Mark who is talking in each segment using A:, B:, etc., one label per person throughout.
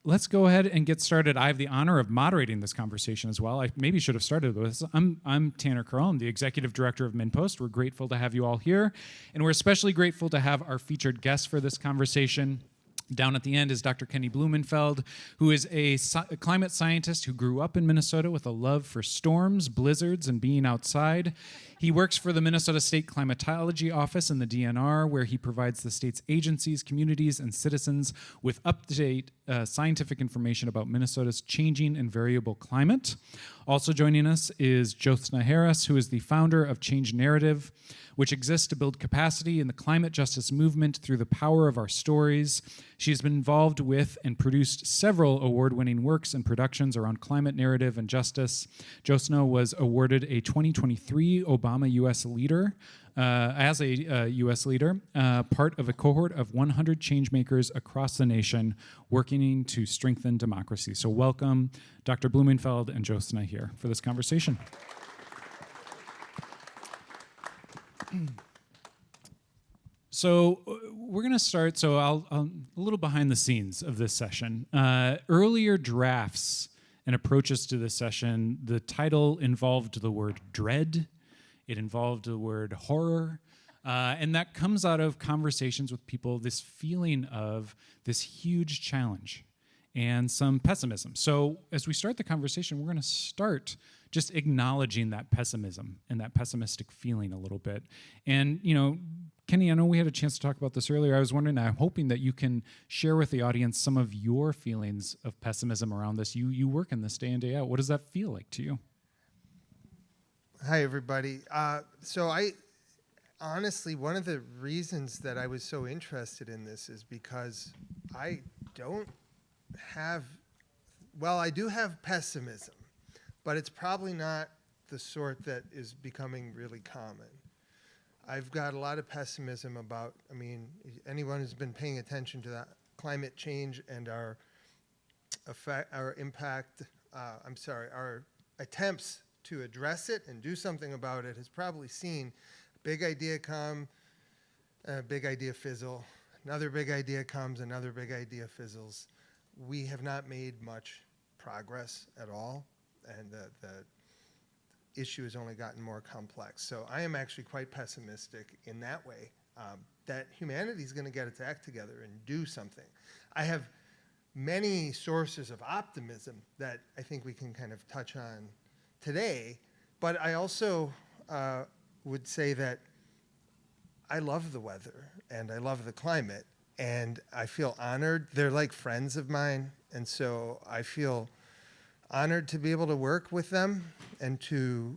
A: let's go ahead and get started. I have the honor of moderating this conversation as well. I maybe should have started with this. I'm Tanner Curl. I'm the executive director of MinnPost. We're grateful to have you all here, and we're especially grateful to have our featured guest for this conversation. Down at the end is Dr. Kenny Blumenfeld, who is a climate scientist who grew up in Minnesota with a love for storms, blizzards, and being outside. He works for the Minnesota State Climatology Office in the DNR, where he provides the state's agencies, communities, and citizens with up-to-date scientific information about Minnesota's changing and variable climate. Also joining us is Jothsna Harris, who is the founder of Change Narrative, which exists to build capacity in the climate justice movement through the power of our stories. She has been involved with and produced several award-winning works and productions around climate narrative and justice. Jothsna was awarded a 2023 Obama U.S. Leader, as a U.S. leader, part of a cohort of 100 changemakers across the nation working to strengthen democracy. So welcome Dr. Blumenfeld and Jothsna here for this conversation. So we're going to start, so I'll a little behind the scenes of this session. Earlier drafts and approaches to this session, the title involved the word dread. It involved the word horror. And that comes out of conversations with people, this feeling of this huge challenge and some pessimism. So as we start the conversation, we're going to start just acknowledging that pessimism and that pessimistic feeling a little bit. And, you know, Kenny, I know we had a chance to talk about this earlier. I was wondering, I'm hoping that you can share with the audience some of your feelings of pessimism around this. You work in this day in, day out. What does that feel like to you?
B: Hi, everybody. So I honestly, one of the reasons that I was so interested in this is because I don't have, well, I do have pessimism, but it's probably not the sort that is becoming really common. I've got a lot of pessimism about, I mean, anyone who's been paying attention to that climate change and our attempts to address it and do something about it has probably seen a big idea come, a big idea fizzle, another big idea comes, another big idea fizzles. We have not made much progress at all, and the issue has only gotten more complex. So I am actually quite pessimistic in that way, that humanity is going to get its act together and do something. I have many sources of optimism that I think we can kind of touch on today, but I also would say that I love the weather and I love the climate, and I feel honored. They're like friends of mine, and so I feel honored to be able to work with them and to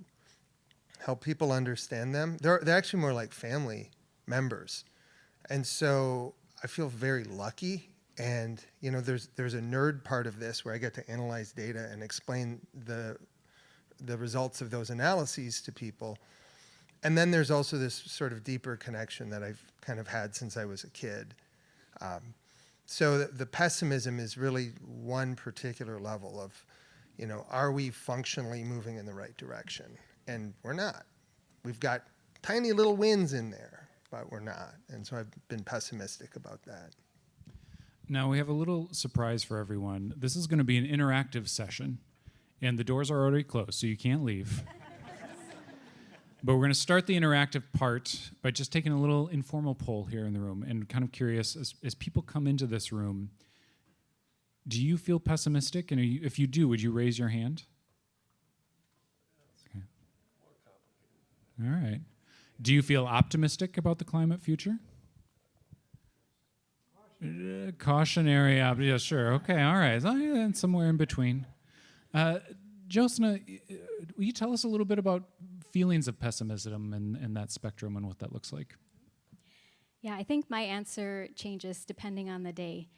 B: help people understand them. They're actually more like family members, and so I feel very lucky. And you know, there's a nerd part of this where I get to analyze data and explain the results of those analyses to people. And then there's also this sort of deeper connection that I've kind of had since I was a kid. So the pessimism is really one particular level of, you know, are we functionally moving in the right direction? And we're not. We've got tiny little wins in there, but we're not. And so I've been pessimistic about that.
A: Now we have a little surprise for everyone. This is going to be an interactive session, and the doors are already closed, so you can't leave. But we're going to start the interactive part by just taking a little informal poll here in the room, and kind of curious, as people come into this room, do you feel pessimistic? And if you do, would you raise your hand? Okay. All right. Do you feel optimistic about the climate future? Cautionary. Yeah, sure. Okay, all right. And somewhere in between. Jothsna, will you tell us a little bit about feelings of pessimism and that spectrum and what that looks like?
C: Yeah, I think my answer changes depending on the day.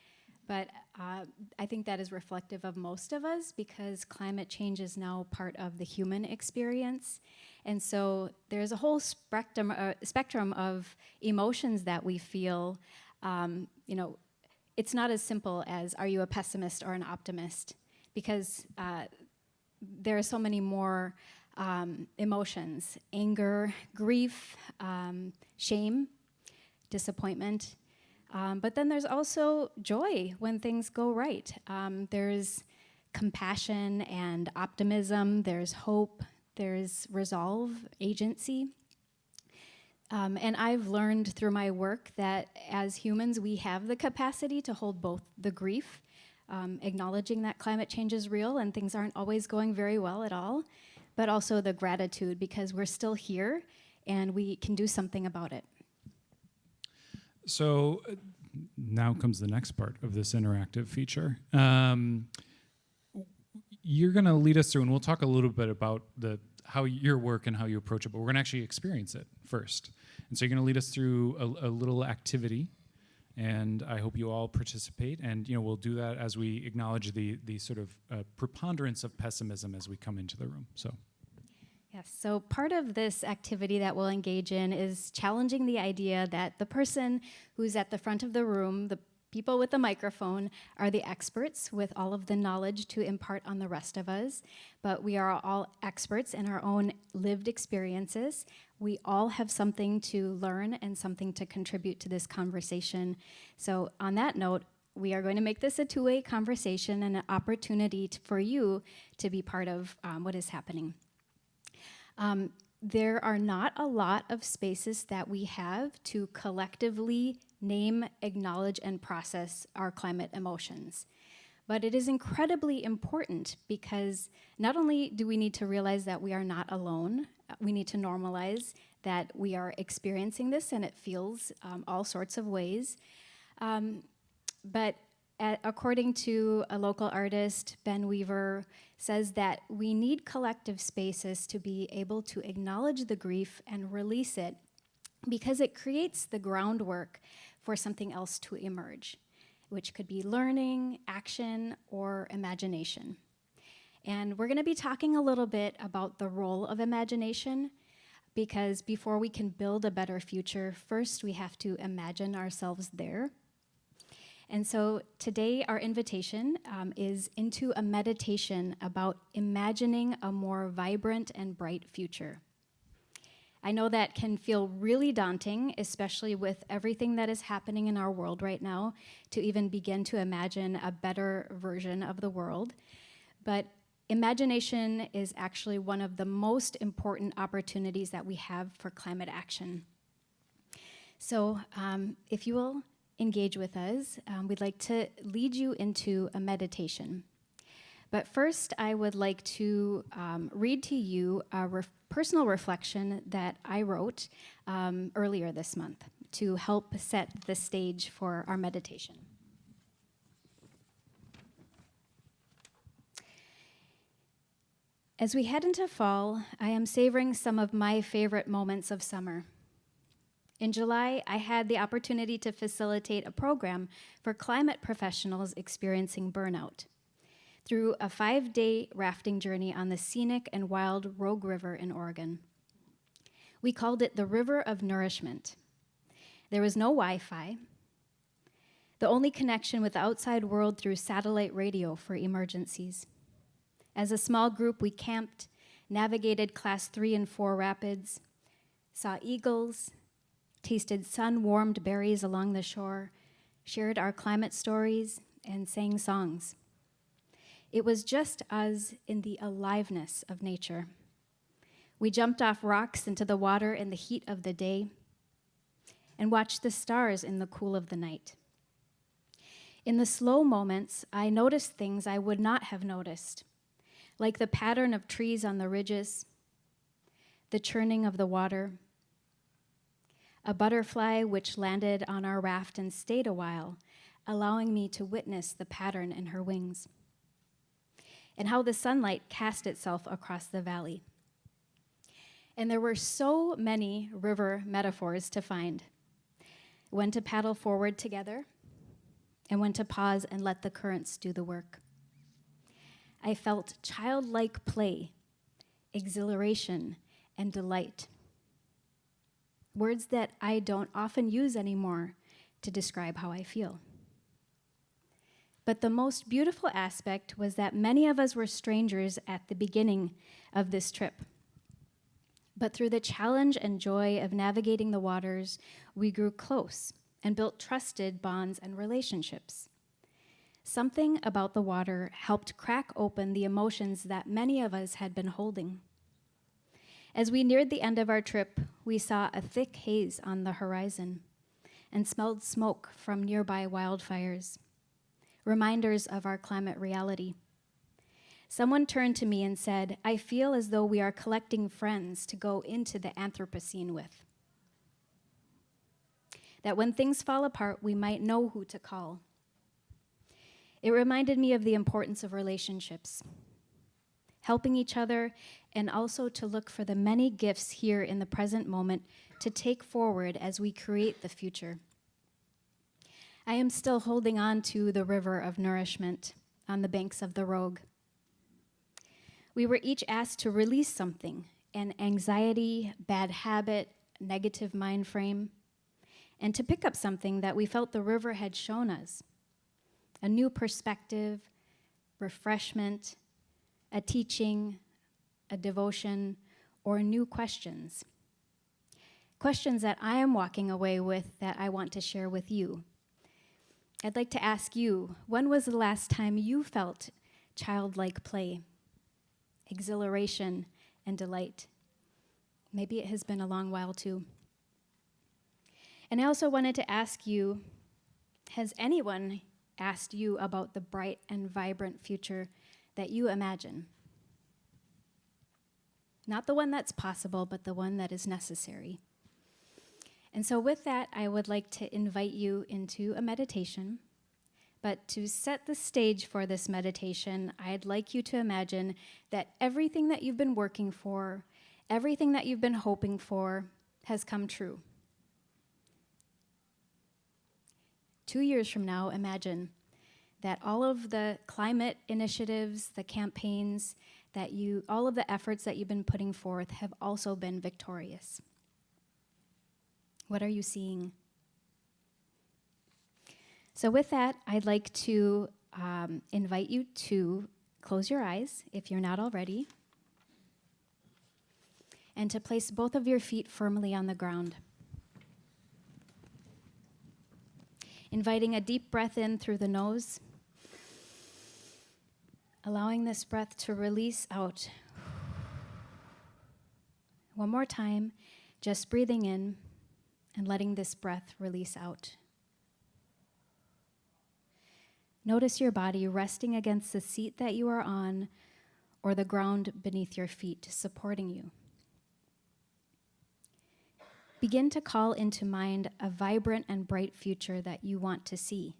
C: But I think that is reflective of most of us because climate change is now part of the human experience. And so there's a whole spectrum of emotions that we feel. You know, it's not as simple as, are you a pessimist or an optimist? Because there are so many more emotions: anger, grief, shame, disappointment. But then there's also joy when things go right. There's compassion and optimism, there's hope, there's resolve, agency. And I've learned through my work that as humans, we have the capacity to hold both the grief, acknowledging that climate change is real and things aren't always going very well at all, but also the gratitude because we're still here and we can do something about it.
A: So now comes the next part of this interactive feature. You're going to lead us through, and we'll talk a little bit about how your work and how you approach it, but we're going to actually experience it first. And so you're going to lead us through a little activity, and I hope you all participate. And we'll do that as we acknowledge the sort of preponderance of pessimism as we come into the room. So.
C: Yes, so part of this activity that we'll engage in is challenging the idea that the person who's at the front of the room, the people with the microphone, are the experts with all of the knowledge to impart on the rest of us. But we are all experts in our own lived experiences. We all have something to learn and something to contribute to this conversation. So on that note, we are going to make this a two-way conversation and an opportunity for you to be part of what is happening. There are not a lot of spaces that we have to collectively name, acknowledge, and process our climate emotions. But it is incredibly important because not only do we need to realize that we are not alone, we need to normalize that we are experiencing this and it feels all sorts of ways. But according to a local artist, Ben Weaver, says that we need collective spaces to be able to acknowledge the grief and release it because it creates the groundwork for something else to emerge, which could be learning, action, or imagination. And we're going to be talking a little bit about the role of imagination because before we can build a better future, first we have to imagine ourselves there. And so today our invitation is into a meditation about imagining a more vibrant and bright future. I know that can feel really daunting, especially with everything that is happening in our world right now, to even begin to imagine a better version of the world. But imagination is actually one of the most important opportunities that we have for climate action. So if you will engage with us, we'd like to lead you into a meditation. But first, I would like to read to you a personal reflection that I wrote earlier this month to help set the stage for our meditation. As we head into fall, I am savoring some of my favorite moments of summer. In July, I had the opportunity to facilitate a program for climate professionals experiencing burnout through a 5-day rafting journey on the scenic and wild Rogue River in Oregon. We called it the River of Nourishment. There was no Wi-Fi. The only connection with the outside world through satellite radio for emergencies. As a small group, we camped, navigated Class 3 and 4 rapids, saw eagles, tasted sun-warmed berries along the shore, shared our climate stories, and sang songs. It was just us in the aliveness of nature. We jumped off rocks into the water in the heat of the day and watched the stars in the cool of the night. In the slow moments, I noticed things I would not have noticed, like the pattern of trees on the ridges, the churning of the water, a butterfly which landed on our raft and stayed a while, allowing me to witness the pattern in her wings, and how the sunlight cast itself across the valley. And there were so many river metaphors to find. When to paddle forward together, and when to pause and let the currents do the work. I felt childlike play, exhilaration, and delight. Words that I don't often use anymore to describe how I feel. But the most beautiful aspect was that many of us were strangers at the beginning of this trip. But through the challenge and joy of navigating the waters, we grew close and built trusted bonds and relationships. Something about the water helped crack open the emotions that many of us had been holding. As we neared the end of our trip, we saw a thick haze on the horizon and smelled smoke from nearby wildfires, reminders of our climate reality. Someone turned to me and said, "I feel as though we are collecting friends to go into the Anthropocene with. That when things fall apart, we might know who to call." It reminded me of the importance of relationships, helping each other, and also to look for the many gifts here in the present moment to take forward as we create the future. I am still holding on to the river of nourishment on the banks of the Rogue. We were each asked to release something, an anxiety, bad habit, negative mind frame, and to pick up something that we felt the river had shown us, a new perspective, refreshment, a teaching, a devotion, or new questions. Questions that I am walking away with that I want to share with you. I'd like to ask you, when was the last time you felt childlike play, exhilaration, and delight? Maybe it has been a long while too. And I also wanted to ask you, has anyone asked you about the bright and vibrant future that you imagine? Not the one that's possible, but the one that is necessary. And so with that, I would like to invite you into a meditation. But to set the stage for this meditation, I'd like you to imagine that everything that you've been working for, everything that you've been hoping for, has come true. 2 years from now, imagine that all of the climate initiatives, the campaigns, all of the efforts that you've been putting forth have also been victorious. What are you seeing? So with that, I'd like to invite you to close your eyes, if you're not already, and to place both of your feet firmly on the ground. Inviting a deep breath in through the nose, allowing this breath to release out. One more time, just breathing in and letting this breath release out. Notice your body resting against the seat that you are on or the ground beneath your feet, supporting you. Begin to call into mind a vibrant and bright future that you want to see.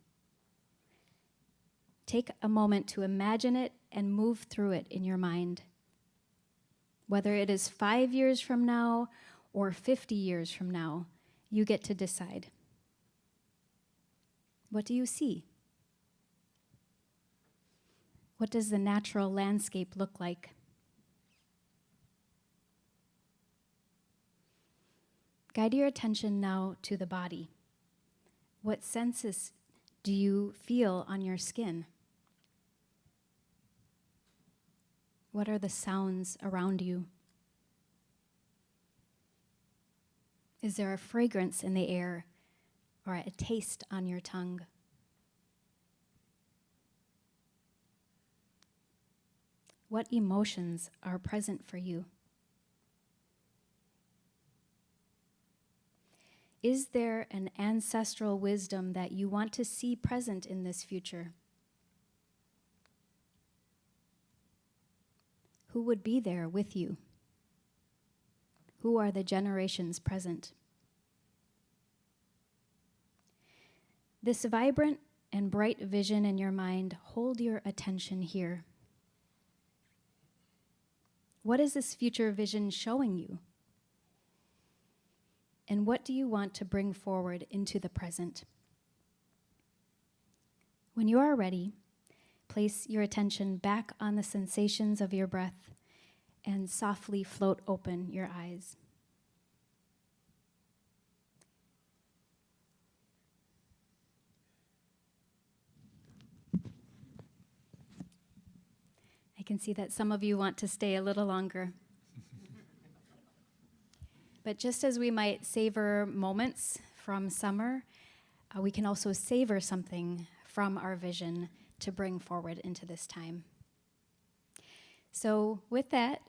C: Take a moment to imagine it and move through it in your mind. Whether it is 5 years from now or 50 years from now, you get to decide. What do you see? What does the natural landscape look like? Guide your attention now to the body. What senses do you feel on your skin? What are the sounds around you? Is there a fragrance in the air or a taste on your tongue? What emotions are present for you? Is there an ancestral wisdom that you want to see present in this future? Who would be there with you? Who are the generations present? This vibrant and bright vision in your mind, hold your attention here. What is this future vision showing you? And what do you want to bring forward into the present? When you are ready, place your attention back on the sensations of your breath and softly float open your eyes. I can see that some of you want to stay a little longer. But just as we might savor moments from summer, we can also savor something from our vision to bring forward into this time. So with that,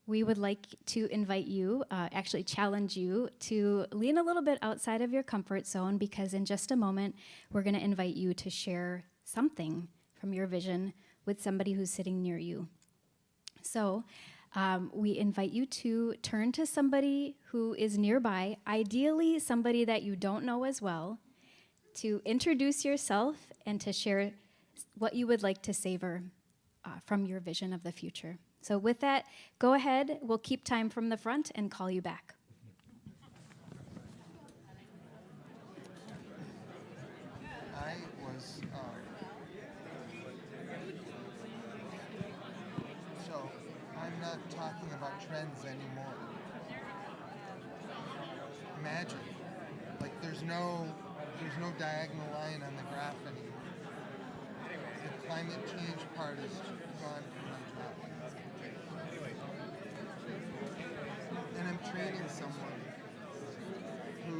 C: we would like to invite you, actually challenge you to lean a little bit outside of your comfort zone, because in just a moment, we're going to invite you to share something from your vision with somebody who's sitting near you. So we invite you to turn to somebody who is nearby, ideally somebody that you don't know as well, to introduce yourself and to share what you would like to savor from your vision of the future. So with that, go ahead. We'll keep time from the front and call you back.
B: I was, so I'm not talking about trends anymore. Imagine, like there's no diagonal line on the graph anymore. The climate change part is gone from on top. And I'm training someone who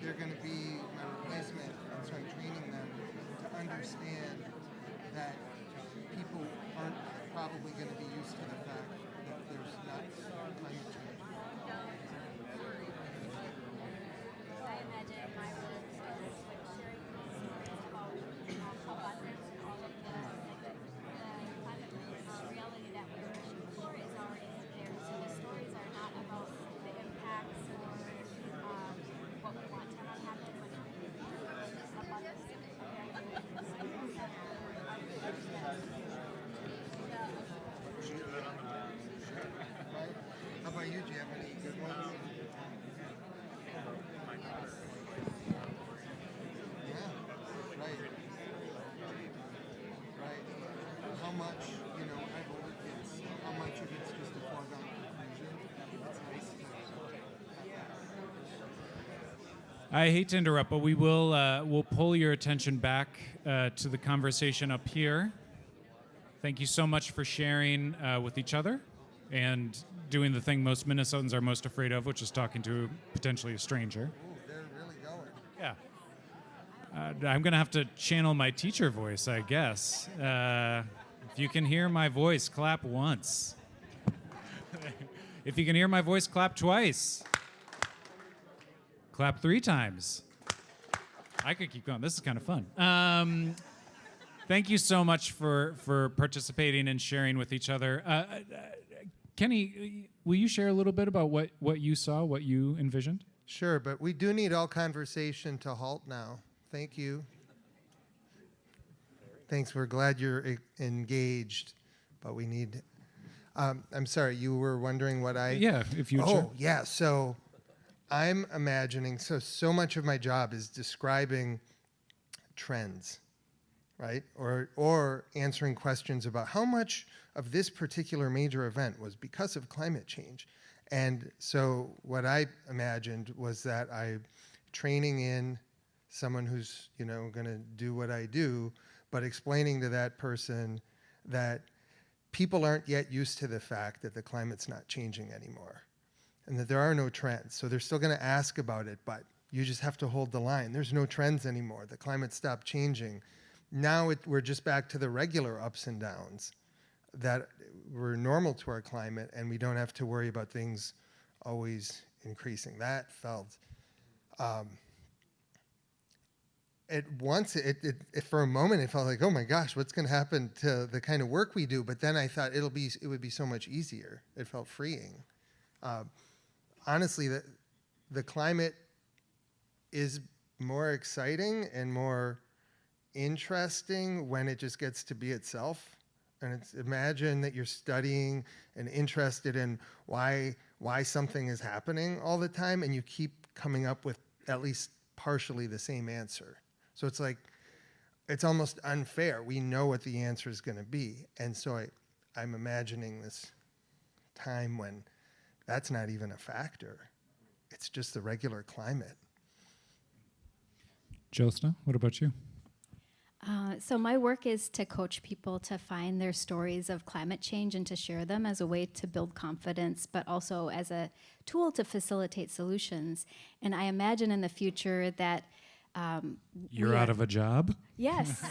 B: they're going to be my replacement, and so I'm training them to understand that people aren't probably going to be used to the fact that there's not climate change.
C: I imagine my role is sharing stories about abundance and all of the climate reality that we're wishing for is already there. So the stories are not about the impacts or what we want to have happen when it abundance.
B: Right? How about you? Do you have any good ones? Yeah, right. Right. How much, I have older kids, how much of it's just a foregone conclusion? It's nice to
A: I hate to interrupt, but we'll pull your attention back to the conversation up here. Thank you so much for sharing with each other and doing the thing most Minnesotans are most afraid of, which is talking to potentially a stranger.
B: Ooh, they're really going.
A: Yeah. I'm going to have to channel my teacher voice, I guess. If you can hear my voice, clap once. If you can hear my voice, clap twice. Clap 3 times. I could keep going. This is kind of fun. Thank you so much for participating and sharing with each other. Kenny, will you share a little bit about what you saw, what you envisioned?
B: Sure, but we do need all conversation to halt now. Thank you. Thanks, we're glad you're engaged, but we need... I'm sorry, you were wondering what I...
A: Yeah, if you would share.
B: Oh, yeah, so I'm imagining, so much of my job is describing trends, right? Or answering questions about how much of this particular major event was because of climate change. And so what I imagined was that I'm training in someone who's, going to do what I do, but explaining to that person that people aren't yet used to the fact that the climate's not changing anymore and that there are no trends. So they're still going to ask about it, but you just have to hold the line. There's no trends anymore. The climate stopped changing. Now we're just back to the regular ups and downs that were normal to our climate, and we don't have to worry about things always increasing. That felt... for a moment, it felt like, oh my gosh, what's going to happen to the kind of work we do? But then I thought it would be so much easier. It felt freeing. Honestly, the climate is more exciting and more interesting when it just gets to be itself. And imagine that you're studying and interested in why something is happening all the time, and you keep coming up with at least partially the same answer. So it's like, it's almost unfair. We know what the answer is going to be. And so I'm imagining this time when that's not even a factor. It's just the regular climate.
A: Jothsna, what about you?
C: So my work is to coach people to find their stories of climate change and to share them as a way to build confidence, but also as a tool to facilitate solutions. And I imagine in the future that
A: You're out of a job?
C: Yes.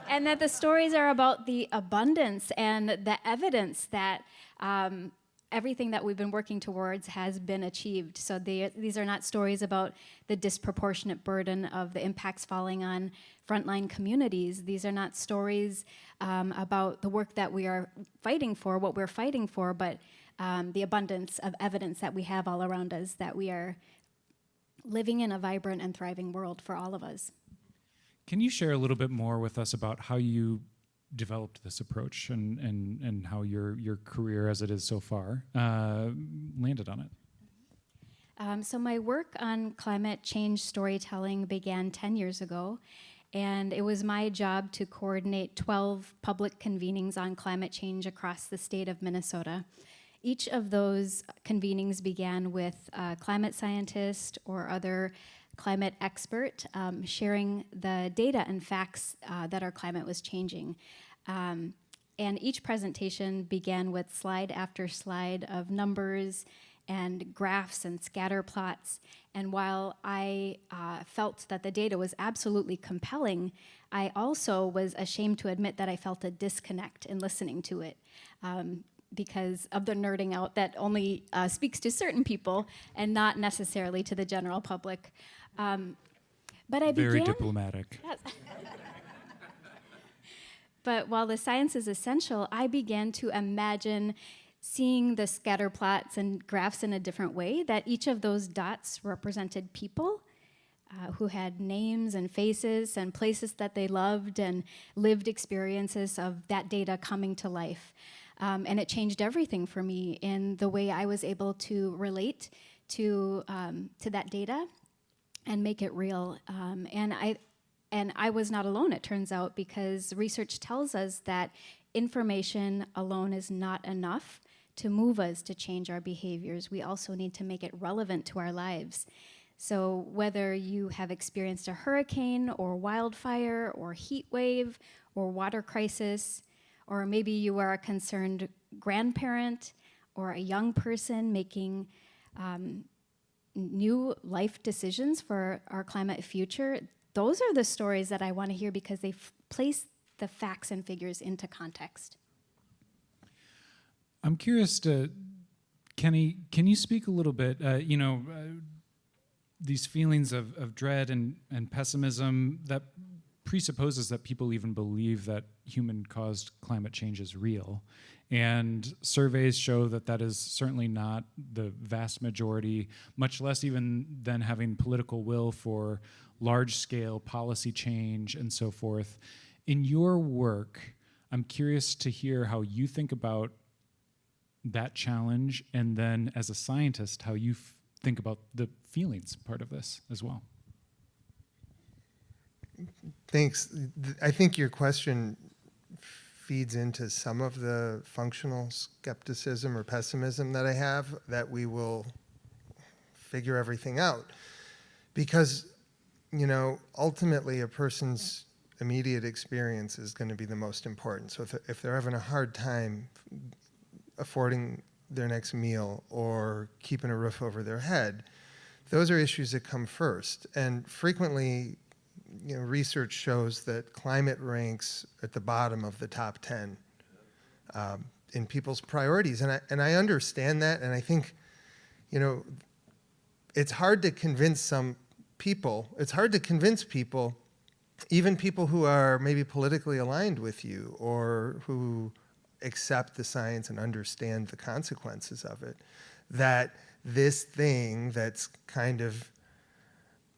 C: And that the stories are about the abundance and the evidence that everything that we've been working towards has been achieved. So these are not stories about the disproportionate burden of the impacts falling on frontline communities. These are not stories about the work that we are fighting for, what we're fighting for, but the abundance of evidence that we have all around us, that we are living in a vibrant and thriving world for all of us.
A: Can you share a little bit more with us about how you developed this approach and how your career as it is so far landed on it?
C: So my work on climate change storytelling began 10 years ago, and it was my job to coordinate 12 public convenings on climate change across the state of Minnesota. Each of those convenings began with a climate scientist or other climate expert sharing the data and facts that our climate was changing. And each presentation began with slide after slide of numbers and graphs and scatter plots. And while I felt that the data was absolutely compelling, I also was ashamed to admit that I felt a disconnect in listening to it. Because of the nerding out that only speaks to certain people and not necessarily to the general public. But I
A: Very
C: began...
A: diplomatic.
C: Yes. But while the science is essential, I began to imagine seeing the scatter plots and graphs in a different way, that each of those dots represented people who had names and faces and places that they loved and lived experiences of that data coming to life. And it changed everything for me in the way I was able to relate to that data and make it real. And I was not alone, it turns out, because research tells us that information alone is not enough to move us to change our behaviors. We also need to make it relevant to our lives. So whether you have experienced a hurricane or wildfire or heat wave or water crisis, or maybe you are a concerned grandparent or a young person making new life decisions for our climate future, those are the stories that I want to hear because they place the facts and figures into context.
A: I'm curious to, Kenny, can you speak a little bit, these feelings of dread and pessimism that presupposes that people even believe that human-caused climate change is real. And surveys show that that is certainly not the vast majority, much less even than having political will for large-scale policy change and so forth. In your work, I'm curious to hear how you think about that challenge, and then as a scientist, how you think about the feelings part of this as well.
B: Thanks. I think your question feeds into some of the functional skepticism or pessimism that I have, that we will figure everything out. Because, ultimately a person's immediate experience is going to be the most important. So if they're having a hard time affording their next meal or keeping a roof over their head, those are issues that come first. And frequently, research shows that climate ranks at the bottom of the top 10 in people's priorities. And I understand that, and I think, it's hard to convince some people. It's hard to convince people, even people who are maybe politically aligned with you or who accept the science and understand the consequences of it, that this thing that's kind of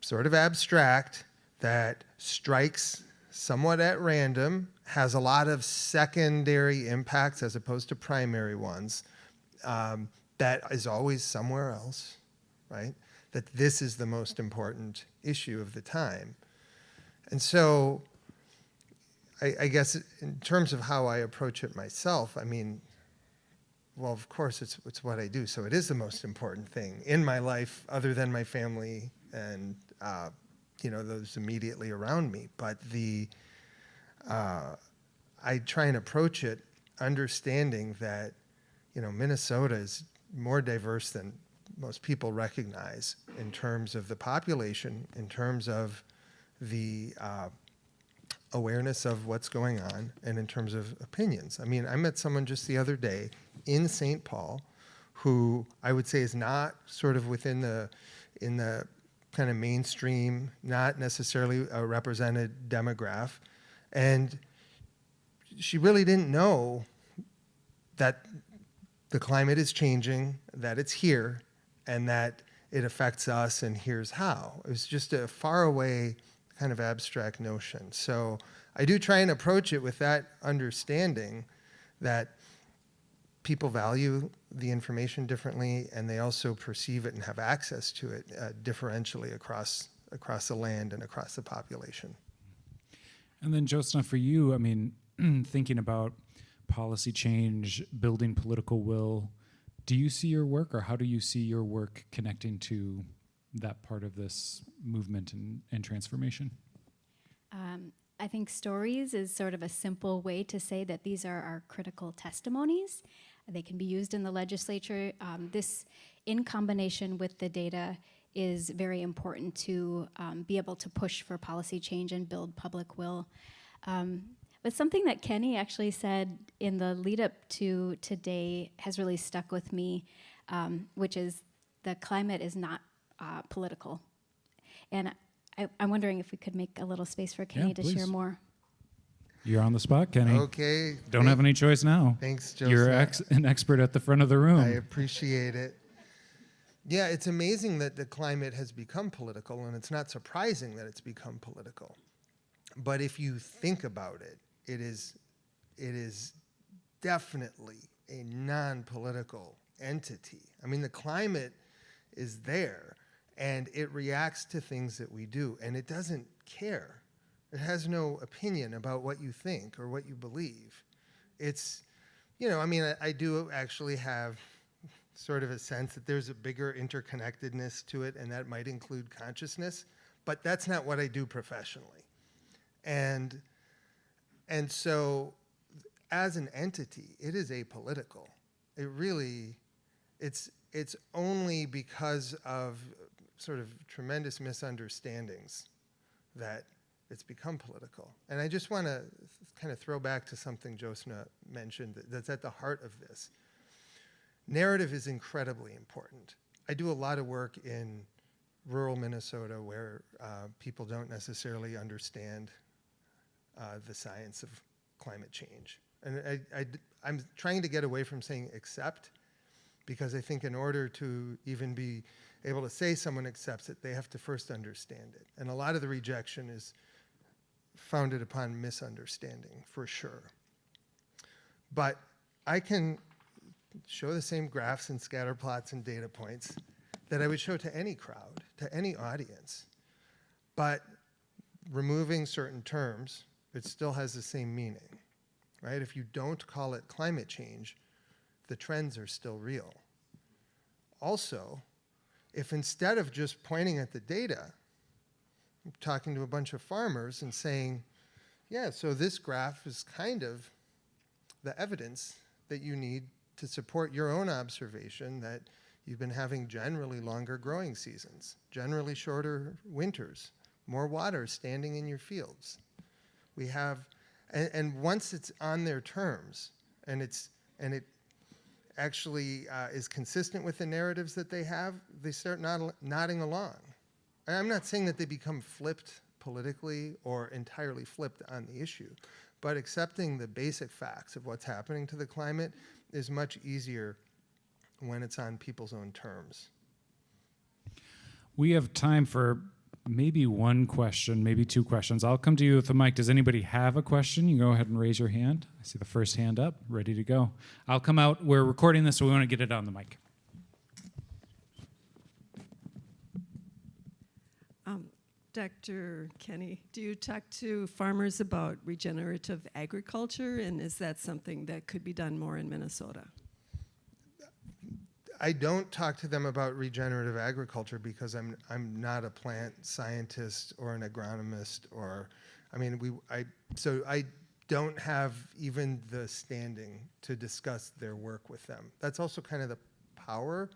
B: sort of abstract, that strikes somewhat at random, has a lot of secondary impacts as opposed to primary ones, that is always somewhere else, right? That this is the most important issue of the time. And so I guess in terms of how I approach it myself, well, of course, it's what I do. So it is the most important thing in my life, other than my family and those immediately around me. But I try and approach it understanding that, Minnesota is more diverse than most people recognize in terms of the population, in terms of the awareness of what's going on, and in terms of opinions. I mean, I met someone just the other day in St. Paul who I would say is not sort of in the kind of mainstream, not necessarily a represented demographic, and she really didn't know that the climate is changing, that it's here, and that it affects us, and here's how. It was just a far away kind of abstract notion. So I do try and approach it with that understanding that people value the information differently, and they also perceive it and have access to it differentially across the land and across the population.
A: And then Jothsna, for you, I mean, thinking about policy change, building political will, do you see your work, or how do you see your work connecting to that part of this movement and transformation?
C: I think stories is sort of a simple way to say that these are our critical testimonies. They can be used in the legislature. This, in combination with the data, is very important to be able to push for policy change and build public will. But something that Kenny actually said in the lead up to today has really stuck with me, which is the climate is not political. And I'm wondering if we could make a little space for Kenny to share more.
A: You're on the spot, Kenny.
B: Okay.
A: Don't have any choice now.
B: Thanks, Jothsna.
A: You're an expert at the front of the room.
B: I appreciate it. Yeah, it's amazing that the climate has become political, and it's not surprising that it's become political. But if you think about it, it is definitely a non-political entity. I mean, the climate is there, and it reacts to things that we do, and it doesn't care. It has no opinion about what you think or what you believe. It's, I do actually have sort of a sense that there's a bigger interconnectedness to it, and that might include consciousness, but that's not what I do professionally. And so as an entity, it is apolitical. It really, it's only because of sort of tremendous misunderstandings that it's become political. And I just want to kind of throw back to something Jothsna mentioned that's at the heart of this. Narrative is incredibly important. I do a lot of work in rural Minnesota where people don't necessarily understand the science of climate change. And I'm trying to get away from saying accept, because I think in order to even be able to say someone accepts it, they have to first understand it. And a lot of the rejection is founded upon misunderstanding, for sure. But I can show the same graphs and scatter plots and data points that I would show to any crowd, to any audience. But removing certain terms, it still has the same meaning, right? If you don't call it climate change, the trends are still real. Also, if instead of just pointing at the data, I'm talking to a bunch of farmers and saying, yeah, so this graph is kind of the evidence that you need to support your own observation that you've been having generally longer growing seasons, generally shorter winters, more water standing in your fields. We have, and once it's on their terms, and it actually is consistent with the narratives that they have, they start nodding along. And I'm not saying that they become flipped politically or entirely flipped on the issue, but accepting the basic facts of what's happening to the climate is much easier when it's on people's own terms.
A: We have time for maybe one question, maybe two questions. I'll come to you with the mic. Does anybody have a question? You go ahead and raise your hand. I see the first hand up, ready to go. I'll come out. We're recording this, so we want to get it on the mic.
D: Dr. Kenny, do you talk to farmers about regenerative agriculture, and is that something that could be done more in Minnesota?
B: I don't talk to them about regenerative agriculture because I'm not a plant scientist or an agronomist so I don't have even the standing to discuss their work with them. That's also kind of the power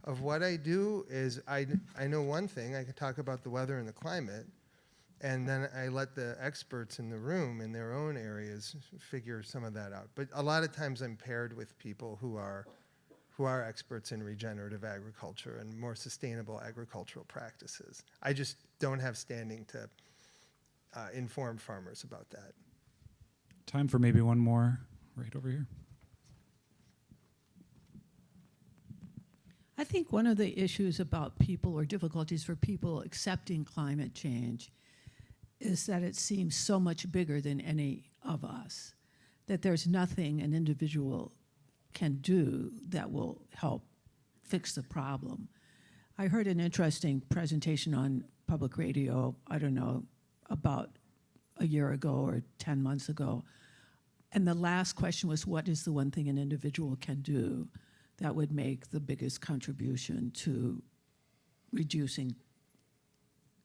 B: of what I do is I know one thing, I can talk about the weather and the climate, and then I let the experts in the room in their own areas figure some of that out. But a lot of times I'm paired with people who are experts in regenerative agriculture and more sustainable agricultural practices. I just don't have standing to inform farmers about that.
A: Time for maybe one more right over here.
E: I think one of the issues about people or difficulties for people accepting climate change is that it seems so much bigger than any of us, that there's nothing an individual can do that will help fix the problem. I heard an interesting presentation on public radio, I don't know, about a year ago or 10 months ago. And the last question was, what is the one thing an individual can do that would make the biggest contribution to reducing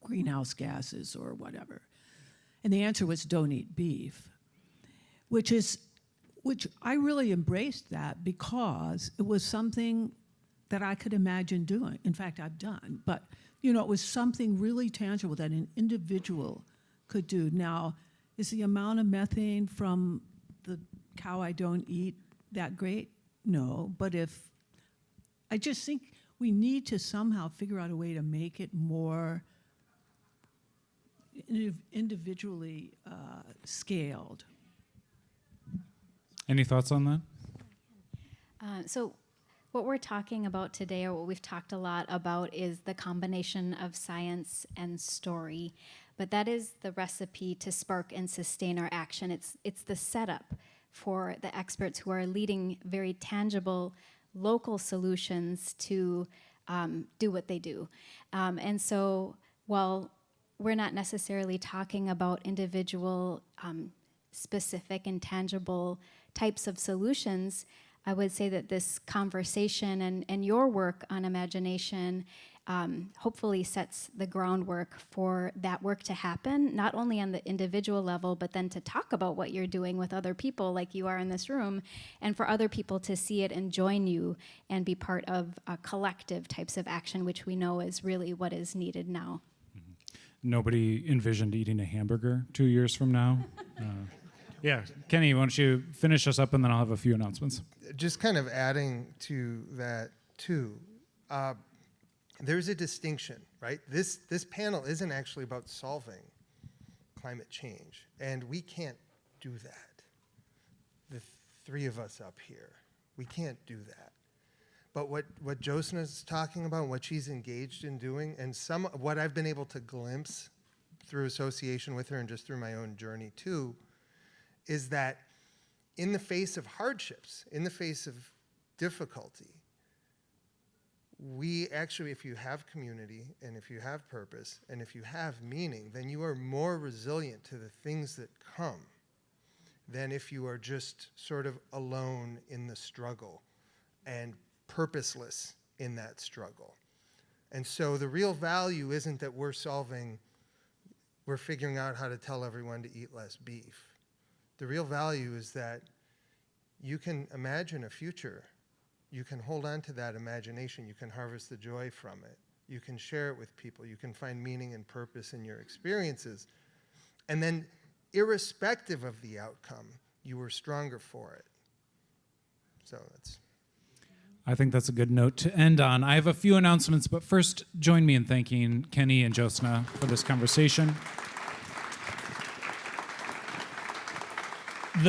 E: greenhouse gases or whatever? And the answer was don't eat beef, which I really embraced that because it was something that I could imagine doing. In fact, I've done. But, you know, it was something really tangible that an individual could do. Now, is the amount of methane from the cow I don't eat that great? No. But I just think we need to somehow figure out a way to make it more individually scaled.
A: Any thoughts on that?
C: So what we're talking about today, or what we've talked a lot about, is the combination of science and story. But that is the recipe to spark and sustain our action. It's the setup for the experts who are leading very tangible local solutions to do what they do. And so while we're not necessarily talking about individual specific and tangible types of solutions, I would say that this conversation and your work on imagination hopefully sets the groundwork for that work to happen, not only on the individual level, but then to talk about what you're doing with other people like you are in this room, and for other people to see it and join you and be part of collective types of action, which we know is really what is needed now.
A: Nobody envisioned eating a hamburger 2 years from now. Yeah, Kenny, why don't you finish us up, and then I'll have a few announcements.
B: Just kind of adding to that too, there's a distinction, right? This panel isn't actually about solving climate change, and we can't do that. The three of us up here, we can't do that. But what Jothsna's talking about, what she's engaged in doing, and what I've been able to glimpse through association with her and just through my own journey too, is that in the face of hardships, in the face of difficulty, we actually, if you have community and if you have purpose and if you have meaning, then you are more resilient to the things that come than if you are just sort of alone in the struggle and purposeless in that struggle. And so the real value isn't that we're figuring out how to tell everyone to eat less beef. The real value is that you can imagine a future. You can hold on to that imagination. You can harvest the joy from it. You can share it with people. You can find meaning and purpose in your experiences. And then, irrespective of the outcome, you were stronger for it. So
A: I think that's a good note to end on. I have a few announcements, but first, join me in thanking Kenny and Jothsna for this conversation.